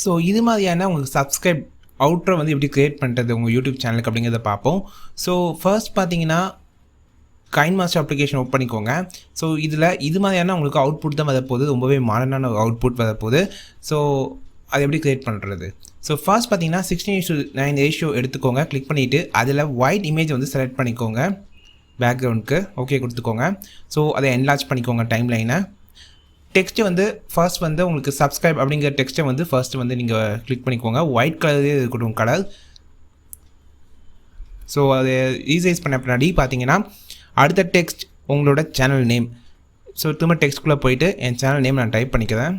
So இது மாதிரியான உங்களுக்கு சப்ஸ்கிரைப் அவுட்ரோ வந்து எப்படி க்ரியேட் பண்ணுறது உங்கள் யூடியூப் சேனலுக்கு அப்படிங்கிறத பார்ப்போம். ஸோ ஃபர்ஸ்ட் பார்த்தீங்கன்னா கைன்மாஸ்டர் அப்ளிகேஷன் ஓப்பன் பண்ணிக்கோங்க. ஸோ இதில் இது மாதிரியான உங்களுக்கு அவுட்புட் தான் வரப்போகுது, ரொம்பவே மாடர்னான அவுட்புட் வரப்போகுது. ஸோ அது எப்படி க்ரியேட் பண்ணுறது? ஸோ ஃபர்ஸ்ட் பார்த்தீங்கன்னா 16:9 ரேஷியோ எடுத்துக்கோங்க. கிளிக் பண்ணிவிட்டு அதில் ஒயிட் இமேஜ் வந்து செலக்ட் பண்ணிக்கோங்க. பேக்ரவுண்டுக்கு ஓகே கொடுத்துக்கோங்க. ஸோ அதை என்லார்ஜ் பண்ணிக்கோங்க டைம் லைனை. டெக்ஸ்ட்டு வந்து ஃபர்ஸ்ட் வந்து உங்களுக்கு சப்ஸ்கிரைப் அப்படிங்கிற டெக்ஸ்ட்டை வந்து ஃபர்ஸ்ட் வந்து நீங்கள் கிளிக் பண்ணிக்கோங்க. ஒயிட் கலரே இருக்கட்டும் கலர். ஸோ அதை ரீசைஸ் பண்ண பின்னாடி பார்த்தீங்கன்னா அடுத்த டெக்ஸ்ட் உங்களோட சேனல் நேம். ஸோ திரும்ப டெக்ஸ்ட்குள்ளே போயிட்டு என் சேனல் நேம் நான் டைப் பண்ணிக்கிறேன்.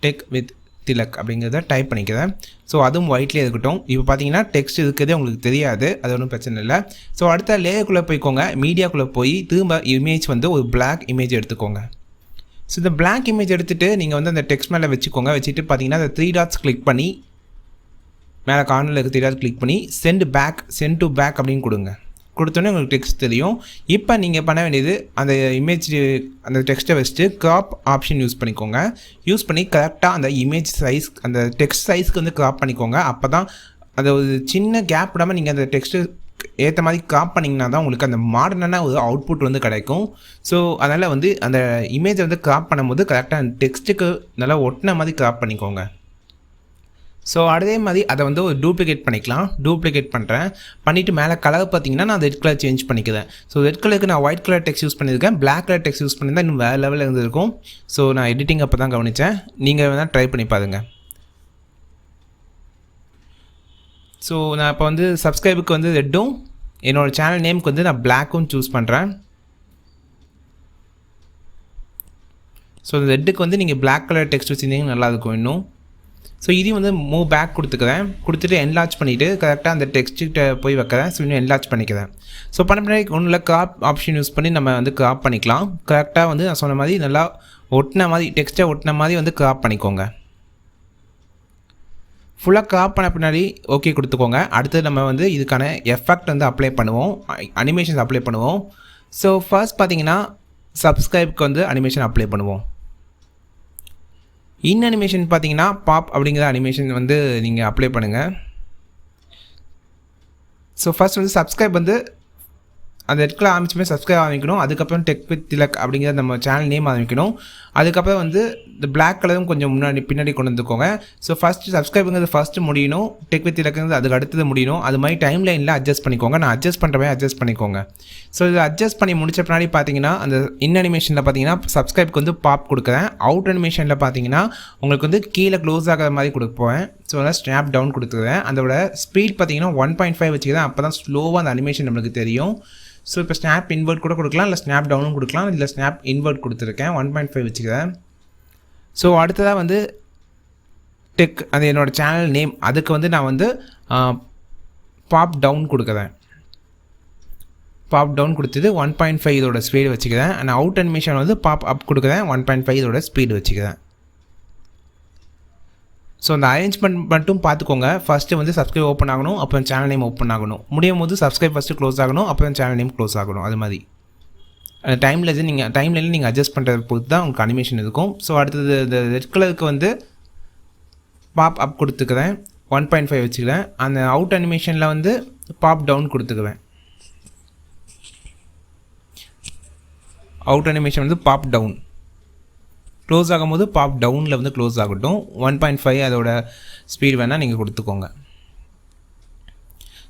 டெக் வித் திலக் அப்படிங்கிறத டைப் பண்ணிக்கிறேன். ஸோ அதுவும் ஒயிட்லேயே இருக்கட்டும். இப்போ பார்த்தீங்கன்னா டெக்ஸ்ட் இருக்கிறதே உங்களுக்கு தெரியாது, அது ஒன்றும் பிரச்சனை இல்லை. ஸோ அடுத்த லேயருக்குள்ளே போய்க்கோங்க. மீடியாக்குள்ளே போய் திரும்ப இமேஜ் வந்து ஒரு பிளாக் இமேஜ் எடுத்துக்கோங்க. ஸோ இந்த பிளாக் இமேஜ் எடுத்துகிட்டு நீங்கள் வந்து அந்த டெக்ஸ்ட் மேலே வச்சுக்கோங்க. வச்சுட்டு பார்த்தீங்கன்னா அந்த 3 டாட்ஸ் கிளிக் பண்ணி மேலே கார்னரில் இருக்க 3 டாட்ஸ் கிளிக் பண்ணி சென்ட் டு பேக் அப்படின்னு கொடுங்க. கொடுத்தோன்னே உங்களுக்கு டெக்ஸ்ட் தெரியும். இப்போ நீங்கள் பண்ண வேண்டியது அந்த இமேஜ் அந்த டெக்ஸ்ட்டை வச்சுட்டு க்ராப் ஆப்ஷன் யூஸ் பண்ணிக்கோங்க. யூஸ் பண்ணி கரெக்டாக அந்த இமேஜ் சைஸ் அந்த டெக்ஸ்ட் சைஸ்க்கு வந்து க்ராப் பண்ணிக்கோங்க. அப்போ தான் அந்த ஒரு சின்ன கேப் விடாமல் நீங்கள் அந்த டெக்ஸ்ட்டு ஏற்ற மாதிரி க்ராப் பண்ணிங்கன்னா தான் உங்களுக்கு அந்த மாடர்னான ஒரு அவுட்புட் வந்து கிடைக்கும். ஸோ அதனால் வந்து அந்த இமேஜை வந்து க்ராப் பண்ணும்போது கரெக்டாக அந்த டெக்ஸ்ட்டுக்கு நல்லா ஒட்டின மாதிரி க்ராப் பண்ணிக்கோங்க. ஸோ அதே மாதிரி அதை வந்து ஒரு டூப்ளிகேட் பண்ணிக்கலாம். டூப்ளிகேட் பண்ணுறேன். பண்ணிவிட்டு மேலே கலர் பார்த்தீங்கன்னா நான் ரெட் கலர் சேஞ்ச் பண்ணிக்கிறேன். ஸோ ரெட் கலருக்கு நான் ஒயிட் கலர் டெக்ஸ்ட் யூஸ் பண்ணியிருக்கேன். பிளாக் கலர் டெக்ஸ்ட் யூஸ் பண்ணியிருந்தா இன்னும் வேறு லெவலில் இருந்திருக்கும். ஸோ நான் எடிட்டிங் அப்போ தான் கவனித்தேன். நீங்கள் வேணால் ட்ரை பண்ணி பாருங்கள். ஸோ நான் இப்போ வந்து சப்ஸ்கிரைபுக்கு வந்து ரெட்டும் என்னோடய சேனல் நேமுக்கு வந்து நான் பிளாக்கும் சூஸ் பண்ணுறேன். ஸோ இந்த ரெட்டுக்கு வந்து நீங்கள் பிளாக் கலர் டெக்ஸ்ட் வச்சுருந்தீங்கன்னா நல்லாயிருக்கும் இன்னும். ஸோ இதையும் வந்து மூவ் பேக் கொடுத்துக்கிறேன். கொடுத்துட்டு என்லார்ஜ் பண்ணிவிட்டு கரெக்டாக அந்த டெக்ஸ்ட்டு போய் வைக்கிறேன். ஸோ இன்னும் என்லார்ஜ் பண்ணிக்கிறேன். ஸோ பண்ண பின்னாடி ஒன்றில் க்ராப் ஆப்ஷன் யூஸ் பண்ணி நம்ம வந்து க்ராப் பண்ணிக்கலாம். கரெக்டாக வந்து நான் சொன்ன மாதிரி நல்லா ஒட்டின மாதிரி டெக்ஸ்ட்டை ஒட்டின மாதிரி வந்து க்ராப் பண்ணிக்கோங்க. ஃபுல்லாக க்ராப் பண்ண பின்னாடி ஓகே கொடுத்துக்கோங்க. அடுத்து நம்ம வந்து இதுக்கான எஃபெக்ட் வந்து அப்ளை பண்ணுவோம், அனிமேஷன்ஸ் அப்ளை பண்ணுவோம். ஸோ ஃபர்ஸ்ட் பார்த்தீங்கன்னா சப்ஸ்கிரைப்க்கு வந்து அனிமேஷன் அப்ளை பண்ணுவோம். அனிமேஷன் பார்த்தீங்கன்னா பாப் அப்படிங்கிற அனிமேஷன் வந்து நீங்கள் அப்ளை பண்ணுங்கள். ஸோ ஃபர்ஸ்ட் வந்து சப்ஸ்கிரைப் வந்து அந்த இடத்துல ஆரம்பிச்சுமே சப்ஸ்கிரைப் ஆரம்பிக்கணும். அதுக்கப்புறம் டெக் வித் திலக் அப்படிங்கிற நம்ம சேனல் நேம் ஆரம்பிக்கணும். அதுக்கப்புறம் வந்து இந்த பிளாக் கலரும் கொஞ்சம் பின்னாடி கொண்டு வந்துக்கோங்க. ஸோ ஃபஸ்ட்டு சப்ஸ்கிரைபுங்கிறது ஃபஸ்ட்டு முடியணும், டெக் வித் திலக்குங்கிறது அதுக்கு அடுத்தது முடியணும். அது மாதிரி டைம் லைனில் அட்ஜஸ்ட் பண்ணிக்கோங்க. நான் அட்ஜஸ்ட் பண்ணுற மாதிரி அட்ஜஸ்ட் பண்ணிக்கோங்க. ஸோ இது அட்ஜஸ்ட் பண்ணி முடிச்ச பின்னாடி பார்த்தீங்கன்னா அந்த அனிமேஷனில் பார்த்தீங்கன்னா சப்ஸ்கிரைப்க்கு வந்து பாப் கொடுக்குறேன். அவுட் அனிமேஷனில் பார்த்தீங்கன்னா உங்களுக்கு வந்து கீழே க்ளோஸ் ஆகிற மாதிரி கொடுப்பேன். ஸோ அதனால் ஸ்னாப் டவுன் கொடுத்துக்கிறேன். அதோட ஸ்பீட் பார்த்தீங்கன்னா 1.5 வச்சுக்கிறேன். அப்போ தான் ஸ்லோவாக அந்த அனிமேஷன் நம்மளுக்கு தெரியும். ஸோ இப்போ ஸ்னாப் இன்வெர்ட் கூட கொடுக்கலாம், இல்லை ஸ்னாப் டவுனும் கொடுக்கலாம். இல்லை ஸ்னாப் இன்வெர்ட் கொடுத்துருக்கேன். 1.5 வச்சுக்கிறேன். ஸோ அடுத்ததாக வந்து டெக் அது என்னோடய சேனல் நேம், அதுக்கு வந்து நான் வந்து பாப் டவுன் கொடுக்குறேன். பாப் டவுன் கொடுத்தது 1.5 இதோட ஸ்பீடு வச்சுக்கிறேன். அண்ட் அவுட் அனிமேஷன் வந்து பாப் அப் கொடுக்குறேன். 1.5 இதோட ஸ்பீடு வச்சுக்கிறேன். ஸோ அந்த அரேஞ்ச்மெண்ட் மட்டும் பார்த்துக்கோங்க. ஃபஸ்ட்டு வந்து சப்ஸ்கிரைப் ஓப்பன் ஆகணும், அப்புறம் சேனல் நேம் ஓப்பன் ஆகணும். முடியும் போது சப்ஸ்கிரைப் ஃபஸ்ட்டு க்ளோஸ் ஆகணும், அப்புறம் சேனல் நேம் க்ளோஸ் ஆகணும். அது மாதிரி அந்த டைமில் நீங்கள் அட்ஜஸ்ட் பண்ணுறது பொறுத்து தான் உங்களுக்கு அனிமேஷன் இருக்கும். ஸோ அடுத்தது இந்த ரெட் கலருக்கு வந்து பாப் அப் கொடுத்துக்கிறேன். 1.5 வச்சுக்கிறேன். அந்த அவுட் அனிமேஷனில் வந்து பாப் டவுன் கொடுத்துக்குவேன். அவுட் அனிமேஷன் வந்து பாப் டவுன் க்ளோஸ் ஆகும்போது பாப் டவுனில் வந்து க்ளோஸ் ஆகட்டும். 1.5 அதோட ஸ்பீட் வேணால் நீங்கள் கொடுத்துக்கோங்க.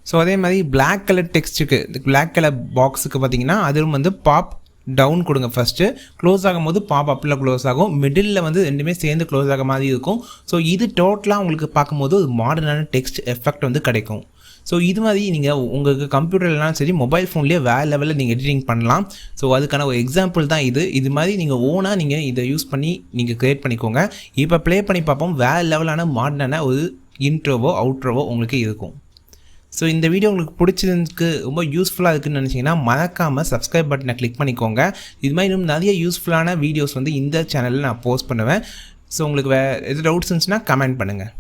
ஸோ அதே மாதிரி பிளாக் கலர் டெக்ஸ்ட்டுக்கு இந்த பிளாக் கலர் பாக்ஸுக்கு பார்த்தீங்கன்னா அதுவும் வந்து பாப் டவுன் கொடுங்க. ஃபஸ்ட்டு க்ளோஸ் ஆகும்போது பாப் அப்பில் க்ளோஸ் ஆகும். மிடில் வந்து ரெண்டுமே சேர்ந்து க்ளோஸ் ஆக மாதிரி இருக்கும். ஸோ இது டோட்டலாக உங்களுக்கு பார்க்கும்போது ஒரு மாடர்னான டெக்ஸ்ட் எஃபெக்ட் வந்து கிடைக்கும். ஸோ இது மாதிரி நீங்கள் உங்களுக்கு கம்ப்யூட்டர்லாம் சரி மொபைல் ஃபோன்லேயே வேறு லெவலில் நீங்கள் எடிட்டிங் பண்ணலாம். ஸோ அதுக்கான ஒரு எக்ஸாம்பிள் தான் இது மாதிரி நீங்கள் ஓனாக நீங்கள் இதை யூஸ் பண்ணி நீங்கள் க்ரியேட் பண்ணிக்கோங்க. இப்போ ப்ளே பண்ணி பார்ப்போம். வேறு லெவலான மாடர்னான ஒரு இன்ட்ரோவோ அவுட்ரோவோ உங்களுக்கு இருக்கும். ஸோ இந்த வீடியோ உங்களுக்கு பிடிச்சதுக்கு ரொம்ப யூஸ்ஃபுல்லாக இருக்குதுன்னு நினச்சிங்கன்னா மறக்காமல் சப்ஸ்கிரைப் பட்டனை கிளிக் பண்ணிக்கோங்க. இது மாதிரி இன்னும் நிறைய யூஸ்ஃபுல்லான வீடியோஸ் வந்து இந்த சேனலில் நான் போஸ்ட் பண்ணுவேன். ஸோ உங்களுக்கு எது டவுட்ஸ் இருந்துச்சுன்னா கமெண்ட் பண்ணுங்கள்.